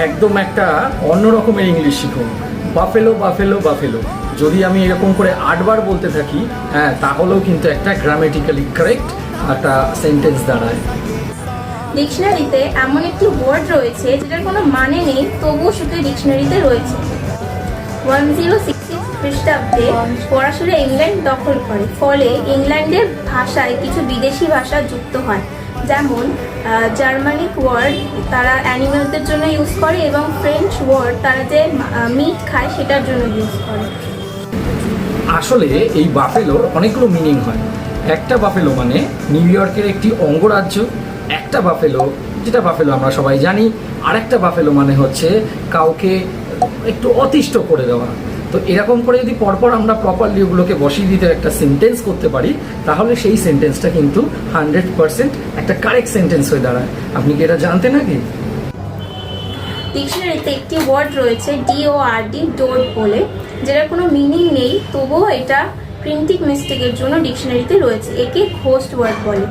একদম একটা অন্য রকমের ইংলিশ শিখো। বাফেলো বাফেলো বাফেলো যদি আমি এরকম করে 8বার বলতে থাকি, হ্যাঁ, তাহলেও কিন্তু একটা গ্রামেটিক্যালি কারেক্ট একটা সেন্টেন্স দাঁড়ায়। ডিকশনারিতে এমন একটি ওয়ার্ড রয়েছে যেটার কোনো মানে নেই, তবুও সেটা ডিকশনারিতে রয়েছে। 1066 খ্রিস্টাব্দে ফরাসিরা ইংল্যান্ড দখল করে, ফলে ইংল্যান্ডের ভাষায় কিছু বিদেশি ভাষা যুক্ত হয়, যেমন জার্মানিক ওয়ার্ড তারা অ্যানিমেলসদের জন্য ইউজ করে, এবং ফ্রেঞ্চ ওয়ার্ড তারা যে মিট খায় সেটার জন্য ইউজ করে। আসলে এই বাফেলোর অনেকগুলো মিনিং হয়। একটা বাফেলো মানে নিউ ইয়র্কের একটি অঙ্গরাজ্য, একটা বাফেলো যেটা বাফেলো আমরা সবাই জানি, আর একটা বাফেলো মানে হচ্ছে কাউকে একটু অতিষ্ঠ করে দেওয়া। তো এরকম করে যদি পরপর আমরা প্রপারলি ওগুলোকে বসিয়ে দিতে একটা সেন্টেন্স করতে পারি, তাহলে সেই সেন্টেন্সটা কিন্তু 100% একটা কারেক্ট সেন্টেন্স হয়ে দাঁড়ায়। আপনি কি এটা জানতেন নাকি? ডিকশনারিতে একটি ওয়ার্ড রয়েছে DORD, ডোর্ট বলে, যেটার কোনো মিনিং নেই, তবুও এটা প্রিন্টিং মিস্টেকের জন্য ডিকশনারিতে রয়েছে। একে ঘোস্ট ওয়ার্ড বলে।